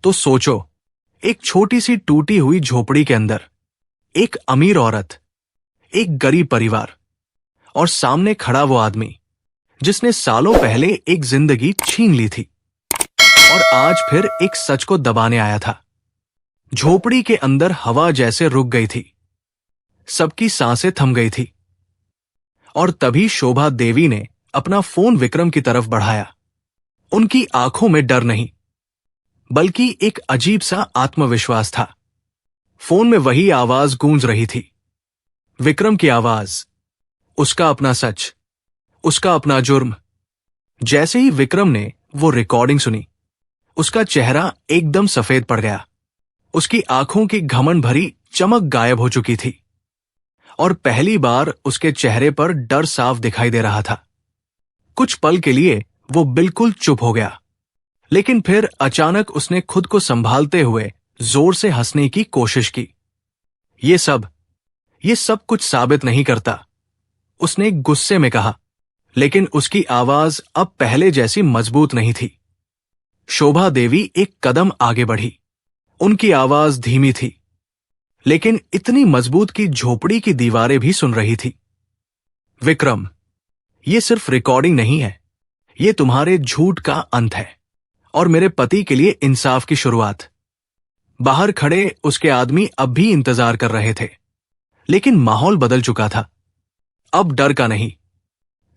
तो सोचो, एक छोटी सी टूटी हुई झोपड़ी के अंदर एक अमीर औरत, एक गरीब परिवार और सामने खड़ा वो आदमी जिसने सालों पहले एक जिंदगी छीन ली थी और आज फिर एक सच को दबाने आया था। झोपड़ी के अंदर हवा जैसे रुक गई थी, सबकी सांसें थम गई थी और तभी शोभा देवी ने अपना फोन विक्रम की तरफ बढ़ाया। उनकी आंखों में डर नहीं, बल्कि एक अजीब सा आत्मविश्वास था। फोन में वही आवाज गूंज रही थी, विक्रम की आवाज, उसका अपना सच, उसका अपना जुर्म। जैसे ही विक्रम ने वो रिकॉर्डिंग सुनी, उसका चेहरा एकदम सफेद पड़ गया। उसकी आंखों की घमंड भरी चमक गायब हो चुकी थी और पहली बार उसके चेहरे पर डर साफ दिखाई दे रहा था। कुछ पल के लिए वो बिल्कुल चुप हो गया, लेकिन फिर अचानक उसने खुद को संभालते हुए जोर से हंसने की कोशिश की। ये सब कुछ साबित नहीं करता, उसने गुस्से में कहा, लेकिन उसकी आवाज अब पहले जैसी मजबूत नहीं थी। शोभा देवी एक कदम आगे बढ़ी। उनकी आवाज धीमी थी, लेकिन इतनी मजबूत कि झोपड़ी की दीवारें भी सुन रही थी। विक्रम, ये सिर्फ रिकॉर्डिंग नहीं है, ये तुम्हारे झूठ का अंत है और मेरे पति के लिए इंसाफ की शुरुआत। बाहर खड़े उसके आदमी अब भी इंतजार कर रहे थे, लेकिन माहौल बदल चुका था। अब डर का नहीं,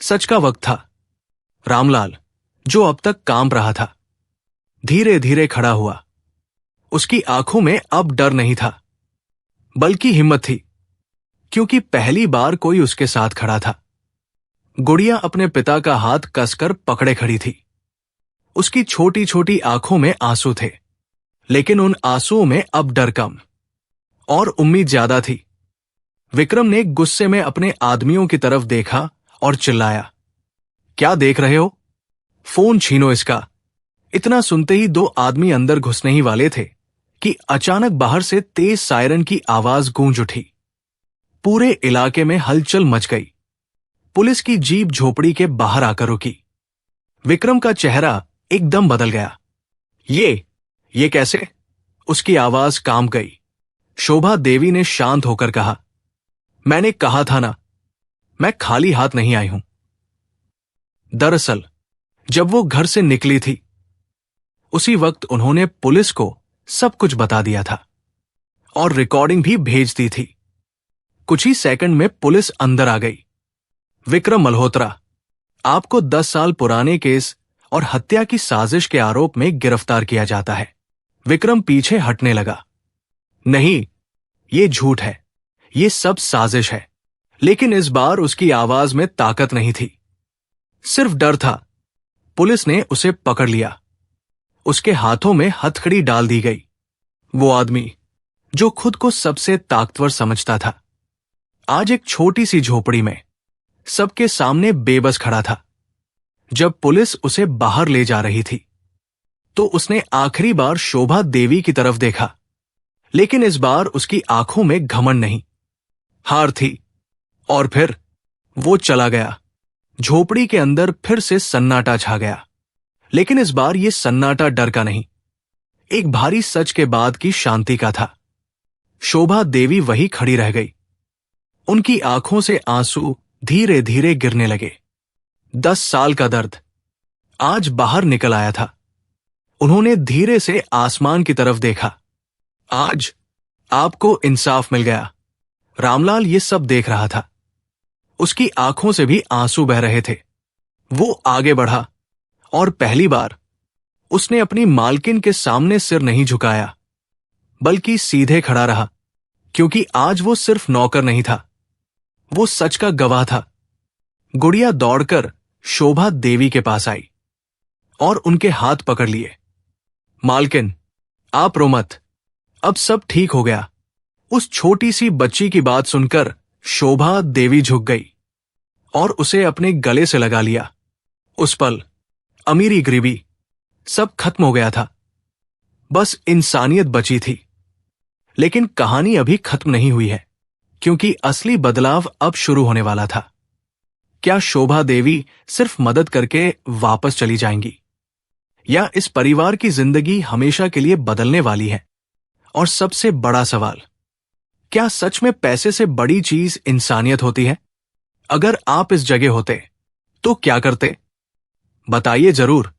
सच का वक्त था। रामलाल, जो अब तक कांप रहा था, धीरे धीरे खड़ा हुआ। उसकी आंखों में अब डर नहीं था, बल्कि हिम्मत थी, क्योंकि पहली बार कोई उसके साथ खड़ा था। गुड़िया अपने पिता का हाथ कसकर पकड़े खड़ी थी। उसकी छोटी छोटी आंखों में आंसू थे, लेकिन उन आंसुओं में अब डर कम और उम्मीद ज्यादा थी। विक्रम ने गुस्से में अपने आदमियों की तरफ देखा और चिल्लाया, क्या देख रहे हो? फोन छीनो इसका। इतना सुनते ही दो आदमी अंदर घुसने ही वाले थे कि अचानक बाहर से तेज सायरन की आवाज गूंज उठी। पूरे इलाके में हलचल मच गई। पुलिस की जीप झोपड़ी के बाहर आकर रुकी। विक्रम का चेहरा एकदम बदल गया। ये कैसे? उसकी आवाज कांप गई। शोभा देवी ने शांत होकर कहा, मैंने कहा था ना, मैं खाली हाथ नहीं आई हूं। दरअसल जब वो घर से निकली थी, उसी वक्त उन्होंने पुलिस को सब कुछ बता दिया था और रिकॉर्डिंग भी भेज दी थी। कुछ ही सेकंड में पुलिस अंदर आ गई। विक्रम मल्होत्रा, आपको 10 साल पुराने केस और हत्या की साजिश के आरोप में गिरफ्तार किया जाता है। विक्रम पीछे हटने लगा। नहीं, ये झूठ है, ये सब साजिश है। लेकिन इस बार उसकी आवाज में ताकत नहीं थी, सिर्फ डर था। पुलिस ने उसे पकड़ लिया। उसके हाथों में हथकड़ी डाल दी गई। वो आदमी जो खुद को सबसे ताकतवर समझता था, आज एक छोटी सी झोपड़ी में सबके सामने बेबस खड़ा था। जब पुलिस उसे बाहर ले जा रही थी, तो उसने आखिरी बार शोभा देवी की तरफ देखा, लेकिन इस बार उसकी आंखों में घमंड नहीं, हार थी। और फिर वो चला गया। झोपड़ी के अंदर फिर से सन्नाटा छा गया, लेकिन इस बार ये सन्नाटा डर का नहीं, एक भारी सच के बाद की शांति का था। शोभा देवी वही खड़ी रह गई। उनकी आंखों से आंसू धीरे धीरे गिरने लगे। 10 साल का दर्द आज बाहर निकल आया था। उन्होंने धीरे से आसमान की तरफ देखा। आज आपको इंसाफ मिल गया। रामलाल ये सब देख रहा था। उसकी आंखों से भी आंसू बह रहे थे। वो आगे बढ़ा और पहली बार उसने अपनी मालकिन के सामने सिर नहीं झुकाया, बल्कि सीधे खड़ा रहा, क्योंकि आज वो सिर्फ नौकर नहीं था, वो सच का गवाह था। गुड़िया दौड़कर शोभा देवी के पास आई और उनके हाथ पकड़ लिए। मालकिन, आप रो मत, अब सब ठीक हो गया। उस छोटी सी बच्ची की बात सुनकर शोभा देवी झुक गई और उसे अपने गले से लगा लिया। उस पल अमीरी गरीबी सब खत्म हो गया था, बस इंसानियत बची थी। लेकिन कहानी अभी खत्म नहीं हुई है, क्योंकि असली बदलाव अब शुरू होने वाला था। क्या शोभा देवी सिर्फ मदद करके वापस चली जाएंगी, या इस परिवार की जिंदगी हमेशा के लिए बदलने वाली है? और सबसे बड़ा सवाल, क्या सच में पैसे से बड़ी चीज इंसानियत होती है? अगर आप इस जगह होते तो क्या करते? बताइए जरूर,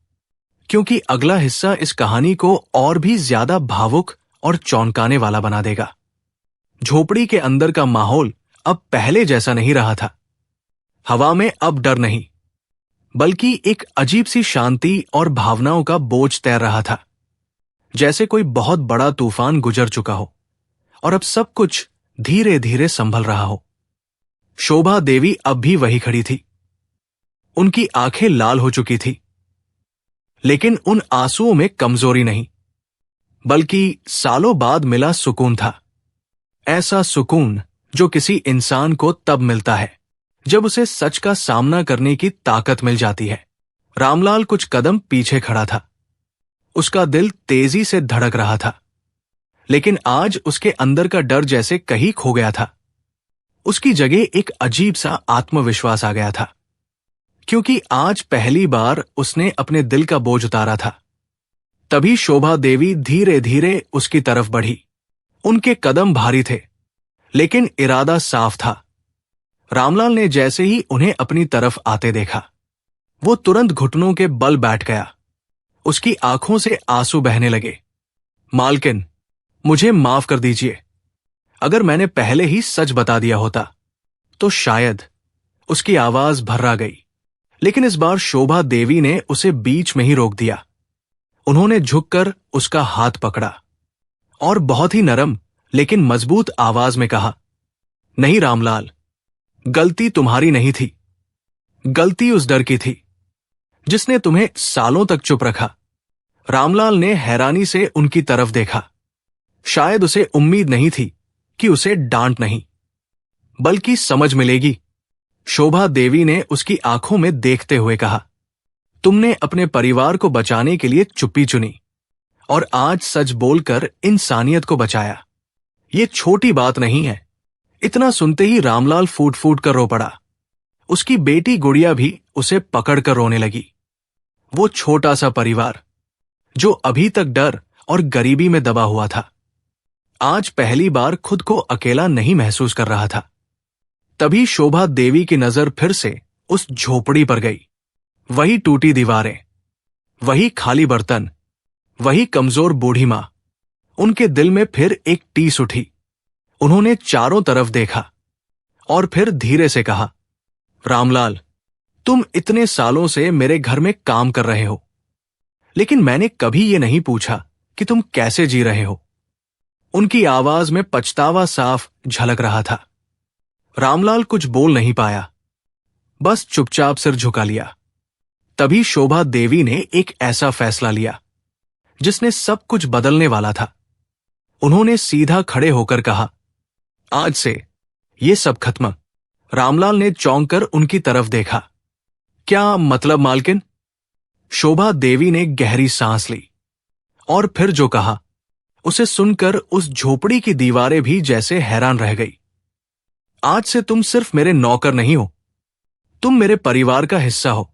क्योंकि अगला हिस्सा इस कहानी को और भी ज्यादा भावुक और चौंकाने वाला बना देगा। झोपड़ी के अंदर का माहौल अब पहले जैसा नहीं रहा था। हवा में अब डर नहीं, बल्कि एक अजीब सी शांति और भावनाओं का बोझ तैर रहा था, जैसे कोई बहुत बड़ा तूफान गुजर चुका हो और अब सब कुछ धीरे धीरे संभल रहा हो। शोभा देवी अब भी वही खड़ी थी। उनकी आंखें लाल हो चुकी थी, लेकिन उन आंसुओं में कमजोरी नहीं, बल्कि सालों बाद मिला सुकून था। ऐसा सुकून जो किसी इंसान को तब मिलता है जब उसे सच का सामना करने की ताकत मिल जाती है। रामलाल कुछ कदम पीछे खड़ा था। उसका दिल तेजी से धड़क रहा था, लेकिन आज उसके अंदर का डर जैसे कहीं खो गया था। उसकी जगह एक अजीब सा आत्मविश्वास आ गया था, क्योंकि आज पहली बार उसने अपने दिल का बोझ उतारा था। तभी शोभा देवी धीरे धीरे उसकी तरफ बढ़ी। उनके कदम भारी थे, लेकिन इरादा साफ था। रामलाल ने जैसे ही उन्हें अपनी तरफ आते देखा, वो तुरंत घुटनों के बल बैठ गया। उसकी आंखों से आंसू बहने लगे। मालकिन, मुझे माफ कर दीजिए। अगर मैंने पहले ही सच बता दिया होता तो शायद। उसकी आवाज भर्रा गई, लेकिन इस बार शोभा देवी ने उसे बीच में ही रोक दिया। उन्होंने झुककर उसका हाथ पकड़ा और बहुत ही नरम लेकिन मजबूत आवाज में कहा, नहीं रामलाल, गलती तुम्हारी नहीं थी। गलती उस डर की थी जिसने तुम्हें सालों तक चुप रखा। रामलाल ने हैरानी से उनकी तरफ देखा। शायद उसे उम्मीद नहीं थी कि उसे डांट नहीं, बल्कि समझ मिलेगी। शोभा देवी ने उसकी आंखों में देखते हुए कहा, तुमने अपने परिवार को बचाने के लिए चुप्पी चुनी और आज सच बोलकर इंसानियत को बचाया। ये छोटी बात नहीं है। इतना सुनते ही रामलाल फूट फूट कर रो पड़ा। उसकी बेटी गुड़िया भी उसे पकड़कर रोने लगी। वो छोटा सा परिवार जो अभी तक डर और गरीबी में दबा हुआ था, आज पहली बार खुद को अकेला नहीं महसूस कर रहा था। तभी शोभा देवी की नजर फिर से उस झोपड़ी पर गई। वही टूटी दीवारें, वही खाली बर्तन, वही कमजोर बूढ़ी मां। उनके दिल में फिर एक टीस उठी। उन्होंने चारों तरफ देखा और फिर धीरे से कहा, रामलाल, तुम इतने सालों से मेरे घर में काम कर रहे हो, लेकिन मैंने कभी ये नहीं पूछा कि तुम कैसे जी रहे हो। उनकी आवाज में पछतावा साफ झलक रहा था। रामलाल कुछ बोल नहीं पाया, बस चुपचाप सिर झुका लिया। तभी शोभा देवी ने एक ऐसा फैसला लिया जिसने सब कुछ बदलने वाला था। उन्होंने सीधा खड़े होकर कहा, आज से ये सब खत्म। रामलाल ने चौंक कर उनकी तरफ देखा। क्या मतलब मालकिन? शोभा देवी ने गहरी सांस ली और फिर जो कहा उसे सुनकर उस झोपड़ी की दीवारें भी जैसे हैरान रह गई। आज से तुम सिर्फ मेरे नौकर नहीं हो, तुम मेरे परिवार का हिस्सा हो।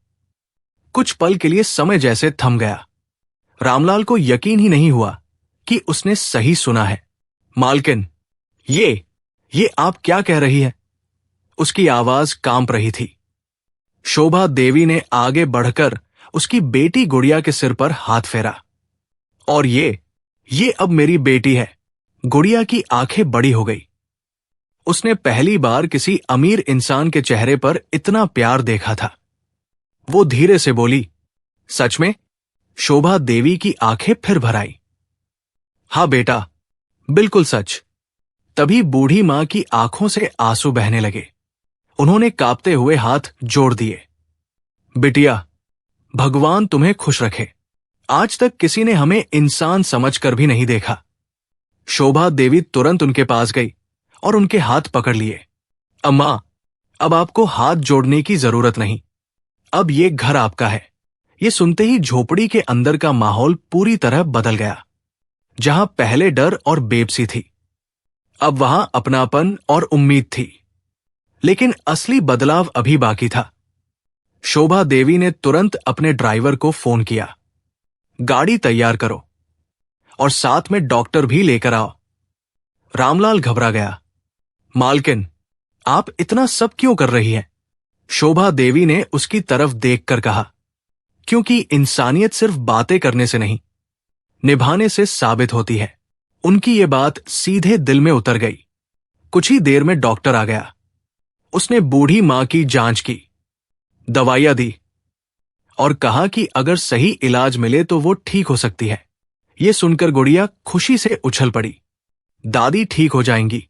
कुछ पल के लिए समय जैसे थम गया। रामलाल को यकीन ही नहीं हुआ कि उसने सही सुना है। मालकिन, ये आप क्या कह रही है? उसकी आवाज कांप रही थी। शोभा देवी ने आगे बढ़कर उसकी बेटी गुड़िया के सिर पर हाथ फेरा। और ये अब मेरी बेटी है। गुड़िया की आंखें बड़ी हो गई। उसने पहली बार किसी अमीर इंसान के चेहरे पर इतना प्यार देखा था। वो धीरे से बोली, सच में? शोभा देवी की आंखें फिर भर आई। हाँ बेटा, बिल्कुल सच। तभी बूढ़ी मां की आंखों से आंसू बहने लगे। उन्होंने कांपते हुए हाथ जोड़ दिए। बिटिया, भगवान तुम्हें खुश रखे। आज तक किसी ने हमें इंसान समझकर भी नहीं देखा। शोभा देवी तुरंत उनके पास गई और उनके हाथ पकड़ लिए। अम्मा, अब आपको हाथ जोड़ने की जरूरत नहीं। अब ये घर आपका है। ये सुनते ही झोपड़ी के अंदर का माहौल पूरी तरह बदल गया। जहां पहले डर और बेबसी थी, अब वहां अपनापन और उम्मीद थी। लेकिन असली बदलाव अभी बाकी था। शोभा देवी ने तुरंत अपने ड्राइवर को फोन किया। गाड़ी तैयार करो और साथ में डॉक्टर भी लेकर आओ। रामलाल घबरा गया। मालकिन, आप इतना सब क्यों कर रही हैं? शोभा देवी ने उसकी तरफ देखकर कहा। क्योंकि इंसानियत सिर्फ बातें करने से नहीं, निभाने से साबित होती है। उनकी ये बात सीधे दिल में उतर गई। कुछ ही देर में डॉक्टर आ गया। उसने बूढ़ी मां की जांच की, दवाइयां दी और कहा कि अगर सही इलाज मिले तो वो ठीक हो सकती है। ये सुनकर गुड़िया खुशी से उछल पड़ी। दादी ठीक हो जाएंगी।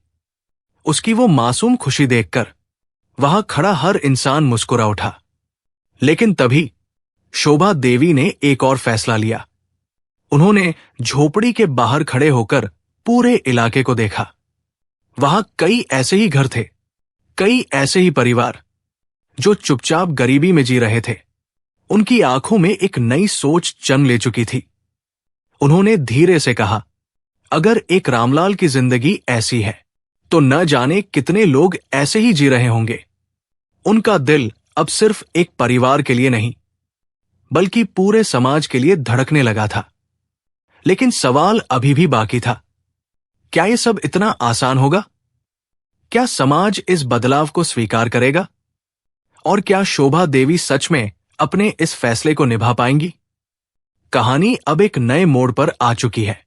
उसकी वो मासूम खुशी देखकर वहां खड़ा हर इंसान मुस्कुरा उठा। लेकिन तभी शोभा देवी ने एक और फैसला लिया। उन्होंने झोपड़ी के बाहर खड़े होकर पूरे इलाके को देखा। वहां कई ऐसे ही घर थे, कई ऐसे ही परिवार जो चुपचाप गरीबी में जी रहे थे। उनकी आंखों में एक नई सोच जन्म ले चुकी थी। उन्होंने धीरे से कहा, अगर एक रामलाल की जिंदगी ऐसी है तो न जाने कितने लोग ऐसे ही जी रहे होंगे। उनका दिल अब सिर्फ एक परिवार के लिए नहीं, बल्कि पूरे समाज के लिए धड़कने लगा था। लेकिन सवाल अभी भी बाकी था। क्या यह सब इतना आसान होगा? क्या समाज इस बदलाव को स्वीकार करेगा? और क्या शोभा देवी सच में अपने इस फैसले को निभा पाएंगी? कहानी अब एक नए मोड़ पर आ चुकी है,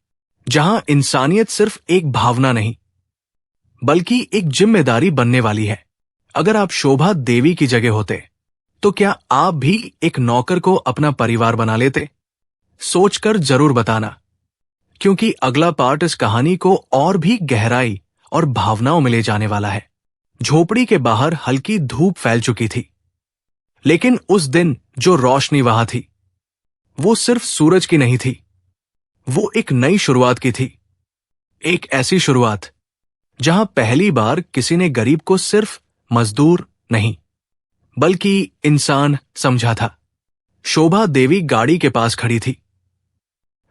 जहां इंसानियत सिर्फ एक भावना नहीं, बल्कि एक जिम्मेदारी बनने वाली है। अगर आप शोभा देवी की जगह होते तो क्या आप भी एक नौकर को अपना परिवार बना लेते? सोचकर जरूर बताना, क्योंकि अगला पार्ट इस कहानी को और भी गहराई और भावनाओं में ले जाने वाला है। झोपड़ी के बाहर हल्की धूप फैल चुकी थी, लेकिन उस दिन जो रोशनी वहां थी वो सिर्फ सूरज की नहीं थी, वो एक नई शुरुआत की थी। एक ऐसी शुरुआत जहां पहली बार किसी ने गरीब को सिर्फ मजदूर नहीं, बल्कि इंसान समझा था। शोभा देवी गाड़ी के पास खड़ी थी।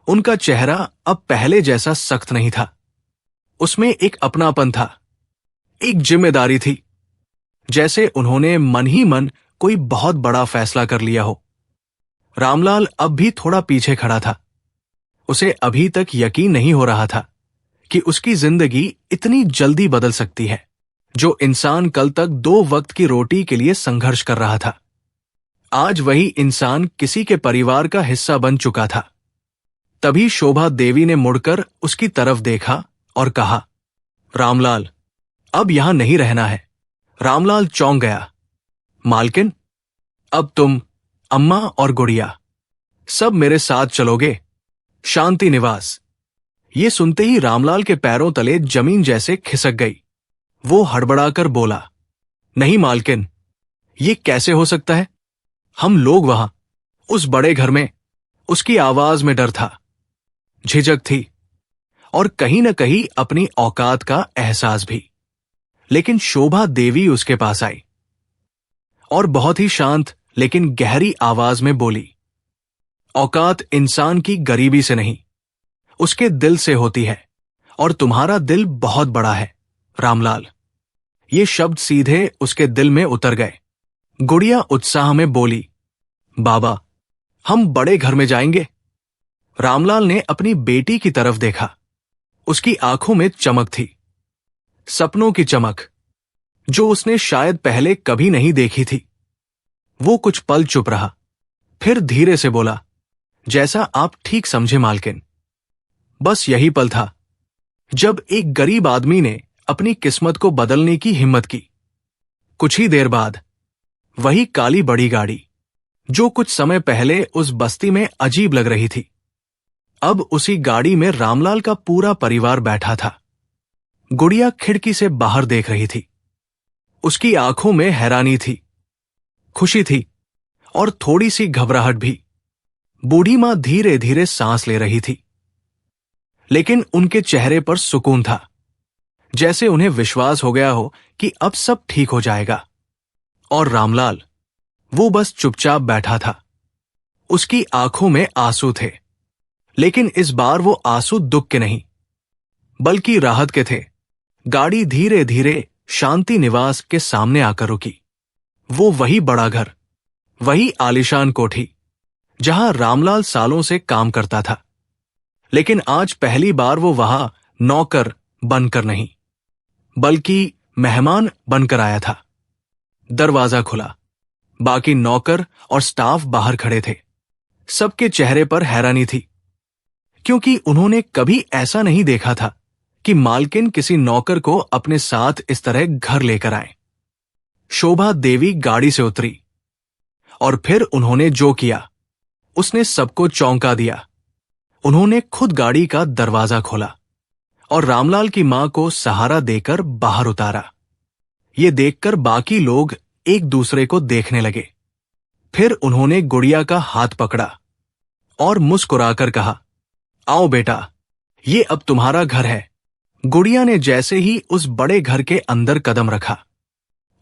उनका चेहरा अब पहले जैसा सख्त नहीं था। उसमें एक अपनापन था, एक जिम्मेदारी थी, जैसे उन्होंने मन ही मन कोई बहुत बड़ा फैसला कर लिया हो। रामलाल अब भी थोड़ा पीछे खड़ा था। उसे अभी तक यकीन नहीं हो रहा था कि उसकी जिंदगी इतनी जल्दी बदल सकती है। जो इंसान कल तक 2 वक्त की रोटी के लिए संघर्ष कर रहा था, आज वही इंसान किसी के परिवार का हिस्सा बन चुका था। तभी शोभा देवी ने मुड़कर उसकी तरफ देखा और कहा, रामलाल, अब यहां नहीं रहना है। रामलाल चौंक गया। मालकिन, अब तुम, अम्मा और गुड़िया सब मेरे साथ चलोगे शांति निवास। ये सुनते ही रामलाल के पैरों तले जमीन जैसे खिसक गई। वो हड़बड़ाकर बोला, नहीं मालकिन, ये कैसे हो सकता है? हम लोग वहां उस बड़े घर में। उसकी आवाज में डर था, झिझक थी और कहीं न कहीं अपनी औकात का एहसास भी। लेकिन शोभा देवी उसके पास आई और बहुत ही शांत लेकिन गहरी आवाज में बोली, औकात इंसान की गरीबी से नहीं, उसके दिल से होती है, और तुम्हारा दिल बहुत बड़ा है रामलाल। ये शब्द सीधे उसके दिल में उतर गए। गुड़िया उत्साह में बोली, बाबा, हम बड़े घर में जाएंगे। रामलाल ने अपनी बेटी की तरफ देखा। उसकी आंखों में चमक थी, सपनों की चमक, जो उसने शायद पहले कभी नहीं देखी थी। वो कुछ पल चुप रहा, फिर धीरे से बोला, जैसा आप ठीक समझे मालकिन। बस यही पल था जब एक गरीब आदमी ने अपनी किस्मत को बदलने की हिम्मत की। कुछ ही देर बाद वही काली बड़ी गाड़ी, जो कुछ समय पहले उस बस्ती में अजीब लग रही थी, अब उसी गाड़ी में रामलाल का पूरा परिवार बैठा था। गुड़िया खिड़की से बाहर देख रही थी। उसकी आंखों में हैरानी थी, खुशी थी और थोड़ी सी घबराहट भी। बूढ़ी मां धीरे धीरे सांस ले रही थी, लेकिन उनके चेहरे पर सुकून था, जैसे उन्हें विश्वास हो गया हो कि अब सब ठीक हो जाएगा। और रामलाल, वो बस चुपचाप बैठा था। उसकी आंखों में आंसू थे, लेकिन इस बार वो आंसू दुख के नहीं, बल्कि राहत के थे। गाड़ी धीरे धीरे शांति निवास के सामने आकर रुकी। वो वही बड़ा घर, वही आलीशान कोठी, जहां रामलाल सालों से काम करता था। लेकिन आज पहली बार वो वहां नौकर बनकर नहीं, बल्कि मेहमान बनकर आया था। दरवाजा खुला। बाकी नौकर और स्टाफ बाहर खड़े थे। सबके चेहरे पर हैरानी थी, क्योंकि उन्होंने कभी ऐसा नहीं देखा था कि मालकिन किसी नौकर को अपने साथ इस तरह घर लेकर आए। शोभा देवी गाड़ी से उतरी और फिर उन्होंने जो किया उसने सबको चौंका दिया। उन्होंने खुद गाड़ी का दरवाजा खोला और रामलाल की मां को सहारा देकर बाहर उतारा। ये देखकर बाकी लोग एक दूसरे को देखने लगे। फिर उन्होंने गुड़िया का हाथ पकड़ा और मुस्कुराकर कहा, आओ बेटा, ये अब तुम्हारा घर है। गुड़िया ने जैसे ही उस बड़े घर के अंदर कदम रखा,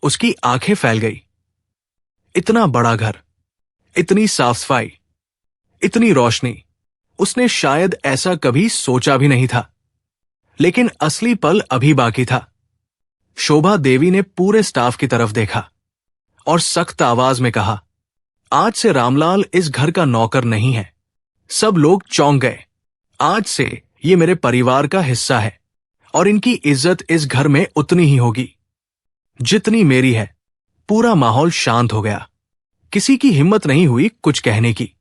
उसकी आंखें फैल गई। इतना बड़ा घर, इतनी साफ सफाई, इतनी रोशनी, उसने शायद ऐसा कभी सोचा भी नहीं था। लेकिन असली पल अभी बाकी था। शोभा देवी ने पूरे स्टाफ की तरफ देखा और सख्त आवाज में कहा, आज से रामलाल इस घर का नौकर नहीं है। सब लोग चौंक गए। आज से ये मेरे परिवार का हिस्सा है और इनकी इज्जत इस घर में उतनी ही होगी जितनी मेरी है। पूरा माहौल शांत हो गया। किसी की हिम्मत नहीं हुई कुछ कहने की,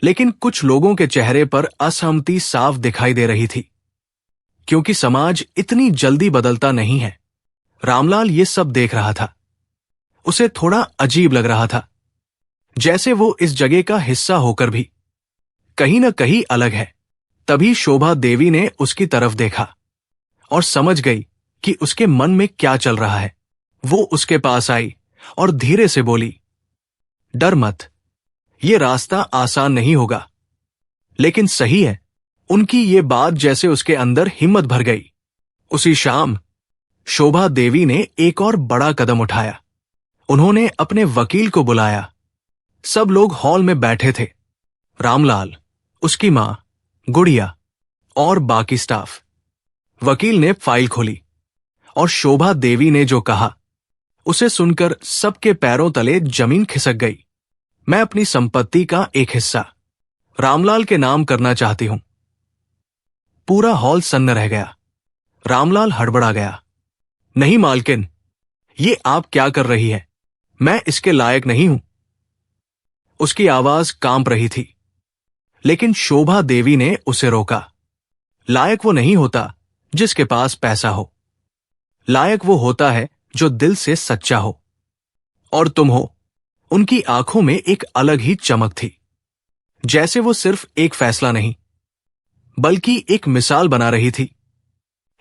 लेकिन कुछ लोगों के चेहरे पर असहमति साफ दिखाई दे रही थी, क्योंकि समाज इतनी जल्दी बदलता नहीं है। रामलाल ये सब देख रहा था। उसे थोड़ा अजीब लग रहा था, जैसे वो इस जगह का हिस्सा होकर भी कहीं न कहीं अलग है। तभी शोभा देवी ने उसकी तरफ देखा और समझ गई कि उसके मन में क्या चल रहा है। वो उसके पास आई और धीरे से बोली, डर मत, ये रास्ता आसान नहीं होगा, लेकिन सही है। उनकी ये बात जैसे उसके अंदर हिम्मत भर गई। उसी शाम शोभा देवी ने एक और बड़ा कदम उठाया। उन्होंने अपने वकील को बुलाया। सब लोग हॉल में बैठे थे, रामलाल, उसकी मां, गुड़िया और बाकी स्टाफ। वकील ने फाइल खोली और शोभा देवी ने जो कहा उसे सुनकर सबके पैरों तले जमीन खिसक गई। मैं अपनी संपत्ति का एक हिस्सा रामलाल के नाम करना चाहती हूं। पूरा हॉल सन्न रह गया। रामलाल हड़बड़ा गया, नहीं मालकिन, ये आप क्या कर रही है? मैं इसके लायक नहीं हूं। उसकी आवाज कांप रही थी, लेकिन शोभा देवी ने उसे रोका। लायक वो नहीं होता जिसके पास पैसा हो। लायक वो होता है जो दिल से सच्चा हो। और तुम हो। उनकी आंखों में एक अलग ही चमक थी, जैसे वो सिर्फ एक फैसला नहीं, बल्कि एक मिसाल बना रही थी।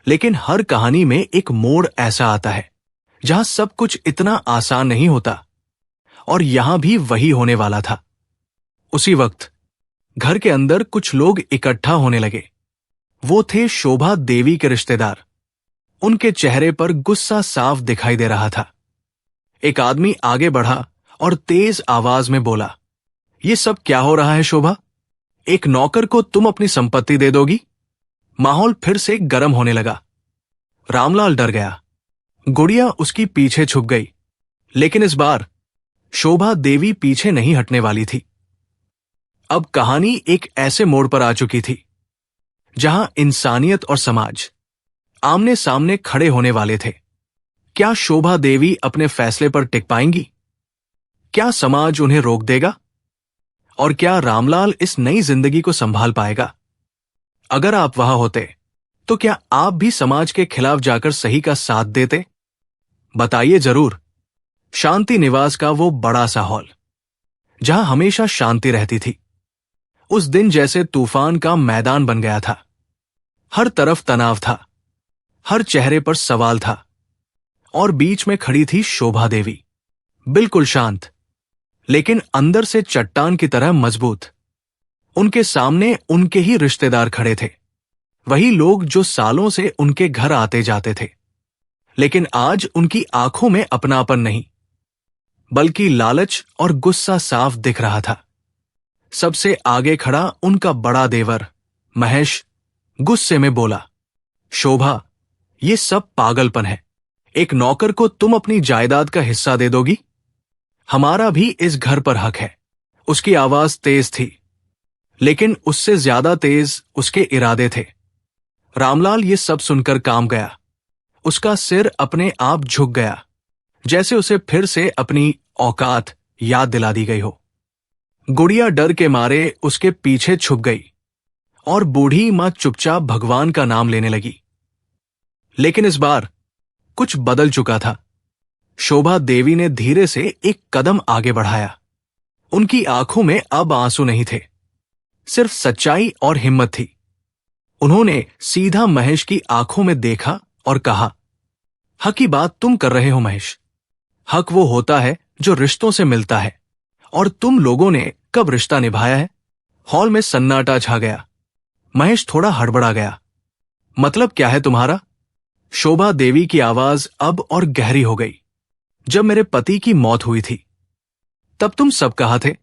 लेकिन हर कहानी में एक मोड़ ऐसा आता है जहां सब कुछ इतना आसान नहीं होता, और यहां भी वही होने वाला था। उसी वक्त घर के अंदर कुछ लोग इकट्ठा होने लगे। वो थे शोभा देवी के रिश्तेदार। उनके चेहरे पर गुस्सा साफ दिखाई दे रहा था। एक आदमी आगे बढ़ा और तेज आवाज में बोला, ये सब क्या हो रहा है शोभा? एक नौकर को तुम अपनी संपत्ति दे दोगी? माहौल फिर से गर्म होने लगा। रामलाल डर गया। गुड़िया उसकी पीछे छुप गई, लेकिन इस बार शोभा देवी पीछे नहीं हटने वाली थी। अब कहानी एक ऐसे मोड़ पर आ चुकी थी जहां इंसानियत और समाज आमने सामने खड़े होने वाले थे। क्या शोभा देवी अपने फैसले पर टिक पाएंगी? क्या समाज उन्हें रोक देगा? और क्या रामलाल इस नई जिंदगी को संभाल पाएगा? अगर आप वहां होते तो क्या आप भी समाज के खिलाफ जाकर सही का साथ देते? बताइए जरूर। शांति निवास का वो बड़ा सा हॉल जहां हमेशा शांति रहती थी, उस दिन जैसे तूफान का मैदान बन गया था। हर तरफ तनाव था, हर चेहरे पर सवाल था, और बीच में खड़ी थी शोभा देवी, बिल्कुल शांत, लेकिन अंदर से चट्टान की तरह मजबूत। उनके सामने उनके ही रिश्तेदार खड़े थे, वही लोग जो सालों से उनके घर आते जाते थे। लेकिन आज उनकी आंखों में अपनापन नहीं, बल्कि लालच और गुस्सा साफ दिख रहा था। सबसे आगे खड़ा उनका बड़ा देवर महेश गुस्से में बोला, शोभा, ये सब पागलपन है। एक नौकर को तुम अपनी जायदाद का हिस्सा दे दोगी? हमारा भी इस घर पर हक है, उसकी आवाज तेज थी, लेकिन उससे ज्यादा तेज उसके इरादे थे। रामलाल ये सब सुनकर कांप गया। उसका सिर अपने आप झुक गया, जैसे उसे फिर से अपनी औकात याद दिला दी गई हो। गुड़िया डर के मारे उसके पीछे छुप गई और बूढ़ी मां चुपचाप भगवान का नाम लेने लगी। लेकिन इस बार कुछ बदल चुका था। शोभा देवी ने धीरे से एक कदम आगे बढ़ाया। उनकी आंखों में अब आंसू नहीं थे, सिर्फ सच्चाई और हिम्मत थी। उन्होंने सीधा महेश की आंखों में देखा और कहा, हक की बात तुम कर रहे हो महेश। हक वो होता है जो रिश्तों से मिलता है, और तुम लोगों ने कब रिश्ता निभाया है? हॉल में सन्नाटा छा गया। महेश थोड़ा हड़बड़ा गया। मतलब क्या है तुम्हारा? शोभा देवी की आवाज अब और गहरी हो गई। जब मेरे पति की मौत हुई थी, तब तुम सब कहाँ थे?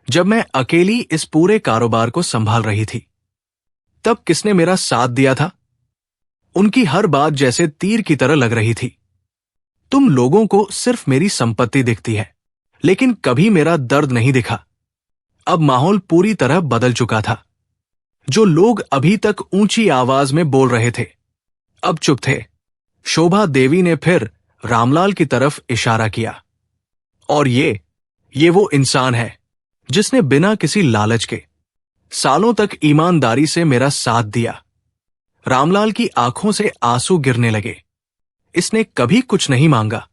जब मैं अकेली इस पूरे कारोबार को संभाल रही थी, तब किसने मेरा साथ दिया था? उनकी हर बात जैसे तीर की तरह लग रही थी। तुम लोगों को सिर्फ मेरी संपत्ति दिखती है, लेकिन कभी मेरा दर्द नहीं दिखा। अब माहौल पूरी तरह बदल चुका था। जो लोग अभी तक ऊंची आवाज में बोल रहे थे, अब चुप थे। शोभा देवी ने फिर रामलाल की तरफ इशारा किया। और ये वो इंसान है जिसने बिना किसी लालच के सालों तक ईमानदारी से मेरा साथ दिया। रामलाल की आंखों से आंसू गिरने लगे। इसने कभी कुछ नहीं मांगा,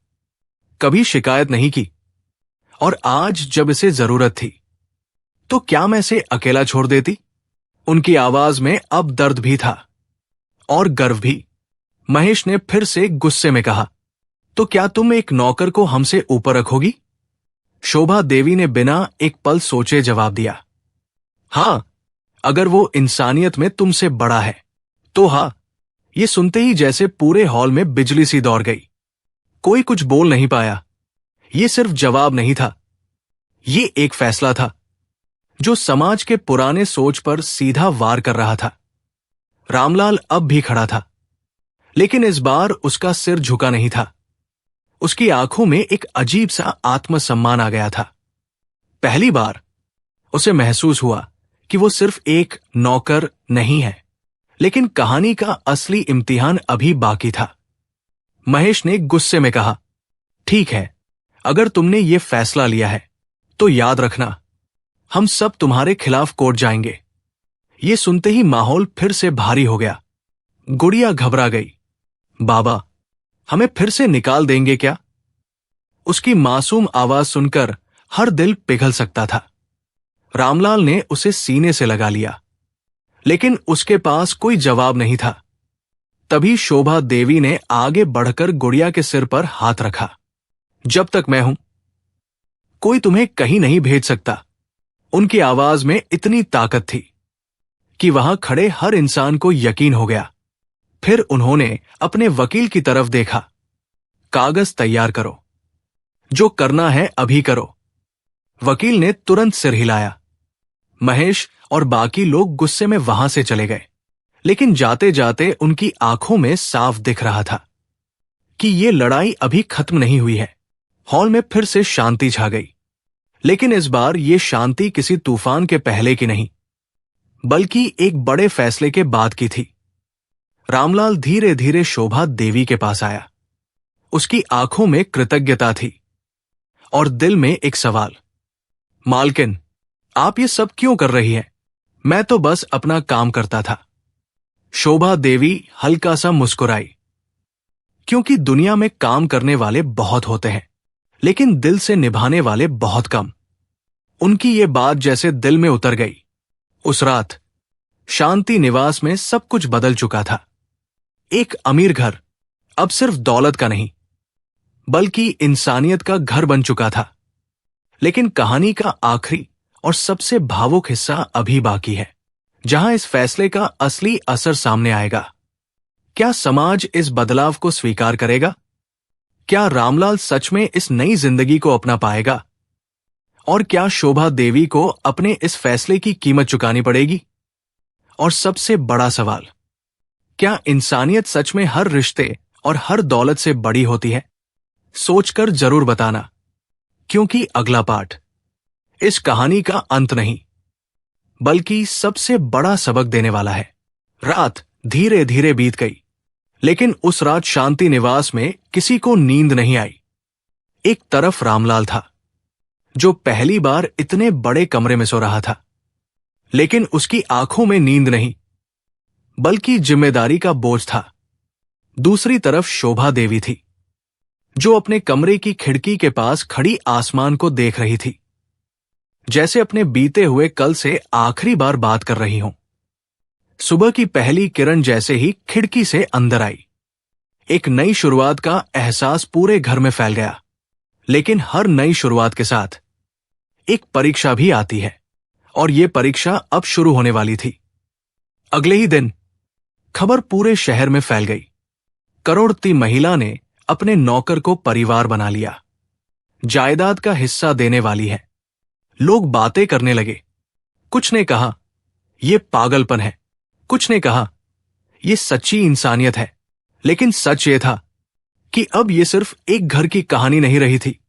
कभी शिकायत नहीं की, और आज जब इसे जरूरत थी, तो क्या मैं इसे अकेला छोड़ देती? उनकी आवाज में अब दर्द भी था और गर्व भी। महेश ने फिर से गुस्से में कहा, तो क्या तुम एक नौकर को हमसे ऊपर रखोगी? शोभा देवी ने बिना एक पल सोचे जवाब दिया, हां, अगर वो इंसानियत में तुमसे बड़ा है तो हां। ये सुनते ही जैसे पूरे हॉल में बिजली सी दौड़ गई। कोई कुछ बोल नहीं पाया। ये सिर्फ जवाब नहीं था, ये एक फैसला था जो समाज के पुराने सोच पर सीधा वार कर रहा था। रामलाल अब भी खड़ा था, लेकिन इस बार उसका सिर झुका नहीं था। उसकी आंखों में एक अजीब सा आत्मसम्मान आ गया था। पहली बार उसे महसूस हुआ कि वो सिर्फ एक नौकर नहीं है, लेकिन कहानी का असली इम्तिहान अभी बाकी था। महेश ने गुस्से में कहा, ठीक है, अगर तुमने ये फैसला लिया है तो याद रखना, हम सब तुम्हारे खिलाफ कोर्ट जाएंगे। ये सुनते ही माहौल फिर से भारी हो गया। गुड़िया घबरा गई। बाबा, हमें फिर से निकाल देंगे क्या? उसकी मासूम आवाज सुनकर हर दिल पिघल सकता था। रामलाल ने उसे सीने से लगा लिया, लेकिन उसके पास कोई जवाब नहीं था। तभी शोभा देवी ने आगे बढ़कर गुड़िया के सिर पर हाथ रखा। जब तक मैं हूं, कोई तुम्हें कहीं नहीं भेज सकता। उनकी आवाज में इतनी ताकत थी कि वहां खड़े हर इंसान को यकीन हो गया। फिर उन्होंने अपने वकील की तरफ देखा। कागज तैयार करो, जो करना है अभी करो। वकील ने तुरंत सिर हिलाया। महेश और बाकी लोग गुस्से में वहां से चले गए, लेकिन जाते जाते उनकी आंखों में साफ दिख रहा था कि ये लड़ाई अभी खत्म नहीं हुई है। हॉल में फिर से शांति छा गई, लेकिन इस बार ये शांति किसी तूफान के पहले की नहीं, बल्कि एक बड़े फैसले के बाद की थी। रामलाल धीरे धीरे शोभा देवी के पास आया। उसकी आंखों में कृतज्ञता थी और दिल में एक सवाल, मालकिन, आप ये सब क्यों कर रही हैं? मैं तो बस अपना काम करता था। शोभा देवी हल्का सा मुस्कुराई, क्योंकि दुनिया में काम करने वाले बहुत होते हैं, लेकिन दिल से निभाने वाले बहुत कम। उनकी ये बात जैसे दिल में उतर गई। उस रात शांति निवास में सब कुछ बदल चुका था। एक अमीर घर अब सिर्फ दौलत का नहीं, बल्कि इंसानियत का घर बन चुका था। लेकिन कहानी का आखिरी और सबसे भावुक हिस्सा अभी बाकी है, जहां इस फैसले का असली असर सामने आएगा। क्या समाज इस बदलाव को स्वीकार करेगा? क्या रामलाल सच में इस नई जिंदगी को अपना पाएगा? और क्या शोभा देवी को अपने इस फैसले की कीमत चुकानी पड़ेगी? और सबसे बड़ा सवाल, क्या इंसानियत सच में हर रिश्ते और हर दौलत से बड़ी होती है? सोचकर जरूर बताना, क्योंकि अगला पार्ट इस कहानी का अंत नहीं, बल्कि सबसे बड़ा सबक देने वाला है। रात धीरे धीरे बीत गई, लेकिन उस रात शांति निवास में किसी को नींद नहीं आई। एक तरफ रामलाल था, जो पहली बार इतने बड़े कमरे में सो रहा था, लेकिन उसकी आंखों में नींद नहीं, बल्कि जिम्मेदारी का बोझ था। दूसरी तरफ शोभा देवी थी, जो अपने कमरे की खिड़की के पास खड़ी आसमान को देख रही थी, जैसे अपने बीते हुए कल से आखिरी बार बात कर रही हो। सुबह की पहली किरण जैसे ही खिड़की से अंदर आई, एक नई शुरुआत का एहसास पूरे घर में फैल गया। लेकिन हर नई शुरुआत के साथ एक परीक्षा भी आती है, और यह परीक्षा अब शुरू होने वाली थी। अगले ही दिन खबर पूरे शहर में फैल गई। करोड़पति महिला ने अपने नौकर को परिवार बना लिया, जायदाद का हिस्सा देने वाली है। लोग बातें करने लगे। कुछ ने कहा यह पागलपन है, कुछ ने कहा यह सच्ची इंसानियत है। लेकिन सच ये था कि अब यह सिर्फ एक घर की कहानी नहीं रही थी,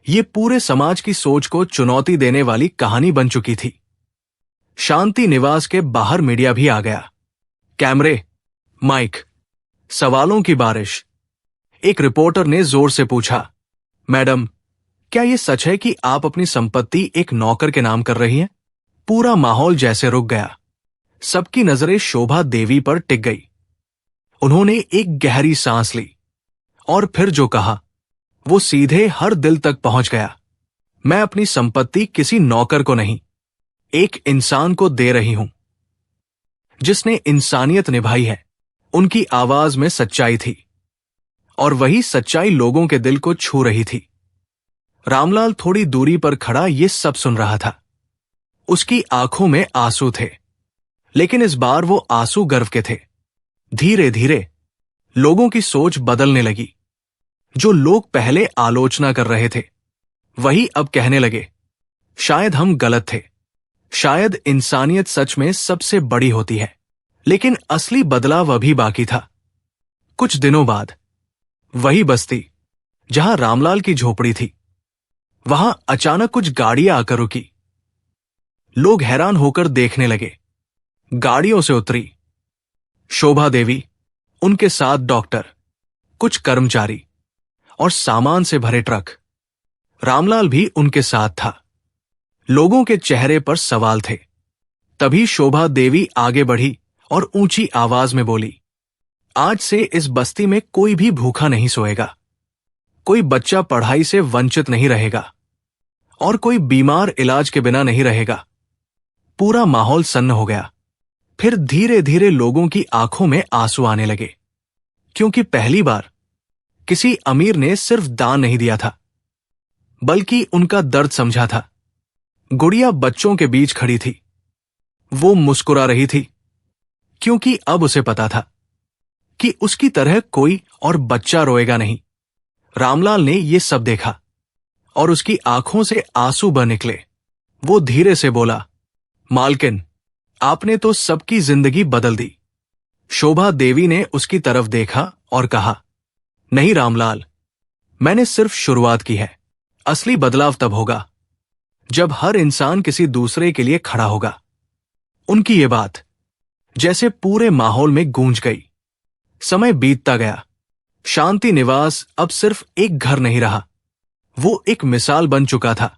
ये पूरे समाज की सोच को चुनौती देने वाली कहानी बन चुकी थी। शांति निवास के बाहर मीडिया भी आ गया। कैमरे, माइक, सवालों की बारिश। एक रिपोर्टर ने जोर से पूछा, मैडम, क्या यह सच है कि आप अपनी संपत्ति एक नौकर के नाम कर रही हैं? पूरा माहौल जैसे रुक गया। सबकी नजरें शोभा देवी पर टिक गई। उन्होंने एक गहरी सांस ली, और फिर जो कहा वो सीधे हर दिल तक पहुंच गया। मैं अपनी संपत्ति किसी नौकर को नहीं, एक इंसान को दे रही हूं, जिसने इंसानियत निभाई है। उनकी आवाज में सच्चाई थी, और वही सच्चाई लोगों के दिल को छू रही थी। रामलाल थोड़ी दूरी पर खड़ा ये सब सुन रहा था। उसकी आंखों में आंसू थे, लेकिन इस बार वो आंसू गर्व के थे। धीरे धीरे लोगों की सोच बदलने लगी। जो लोग पहले आलोचना कर रहे थे, वही अब कहने लगे, शायद हम गलत थे, शायद इंसानियत सच में सबसे बड़ी होती है। लेकिन असली बदलाव अभी बाकी था। कुछ दिनों बाद वही बस्ती जहां रामलाल की झोपड़ी थी, वहां अचानक कुछ गाड़ियां आकर रुकी। लोग हैरान होकर देखने लगे। गाड़ियों से उतरी शोभा देवी, उनके साथ डॉक्टर, कुछ कर्मचारी और सामान से भरे ट्रक। रामलाल भी उनके साथ था। लोगों के चेहरे पर सवाल थे। तभी शोभा देवी आगे बढ़ी और ऊंची आवाज में बोली, आज से इस बस्ती में कोई भी भूखा नहीं सोएगा, कोई बच्चा पढ़ाई से वंचित नहीं रहेगा, और कोई बीमार इलाज के बिना नहीं रहेगा। पूरा माहौल सन्न हो गया। फिर धीरे धीरे लोगों की आंखों में आंसू आने लगे, क्योंकि पहली बार किसी अमीर ने सिर्फ दान नहीं दिया था, बल्कि उनका दर्द समझा था। गुड़िया बच्चों के बीच खड़ी थी। वो मुस्कुरा रही थी, क्योंकि अब उसे पता था कि उसकी तरह कोई और बच्चा रोएगा नहीं। रामलाल ने यह सब देखा, और उसकी आंखों से आंसू बह निकले। वो धीरे से बोला, मालकिन, आपने तो सबकी जिंदगी बदल दी। शोभा देवी ने उसकी तरफ देखा और कहा, नहीं रामलाल, मैंने सिर्फ शुरुआत की है। असली बदलाव तब होगा जब हर इंसान किसी दूसरे के लिए खड़ा होगा। उनकी ये बात जैसे पूरे माहौल में गूंज गई। समय बीतता गया। शांति निवास अब सिर्फ एक घर नहीं रहा, वो एक मिसाल बन चुका था,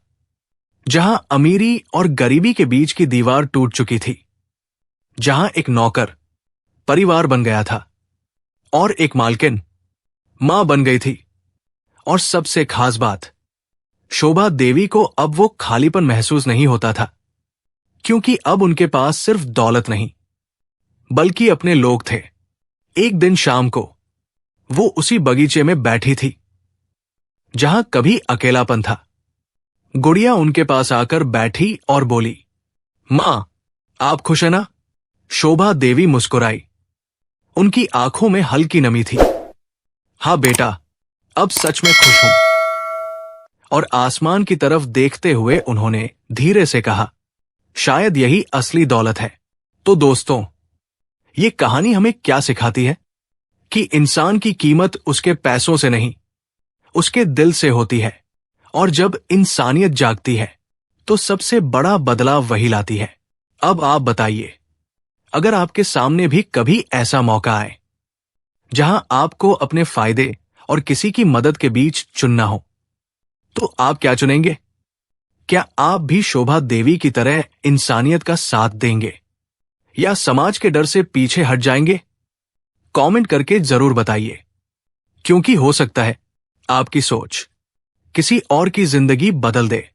जहां अमीरी और गरीबी के बीच की दीवार टूट चुकी थी, जहां एक नौकर परिवार बन गया था, और एक मालकिन मां बन गई थी। और सबसे खास बात, शोभा देवी को अब वो खालीपन महसूस नहीं होता था, क्योंकि अब उनके पास सिर्फ दौलत नहीं, बल्कि अपने लोग थे। एक दिन शाम को वो उसी बगीचे में बैठी थी जहां कभी अकेलापन था। गुड़िया उनके पास आकर बैठी और बोली, मां, आप खुश है ना? शोभा देवी मुस्कुराई। उनकी आंखों में हल्की नमी थी। हाँ बेटा, अब सच में खुश हूं। और आसमान की तरफ देखते हुए उन्होंने धीरे से कहा, शायद यही असली दौलत है। तो दोस्तों, ये कहानी हमें क्या सिखाती है? कि इंसान की कीमत उसके पैसों से नहीं, उसके दिल से होती है। और जब इंसानियत जागती है, तो सबसे बड़ा बदलाव वही लाती है। अब आप बताइए, अगर आपके सामने भी कभी ऐसा मौका आए जहां आपको अपने फायदे और किसी की मदद के बीच चुनना हो, तो आप क्या चुनेंगे? क्या आप भी शोभा देवी की तरह इंसानियत का साथ देंगे या समाज के डर से पीछे हट जाएंगे? कमेंट करके जरूर बताइए, क्योंकि हो सकता है आपकी सोच किसी और की जिंदगी बदल दे।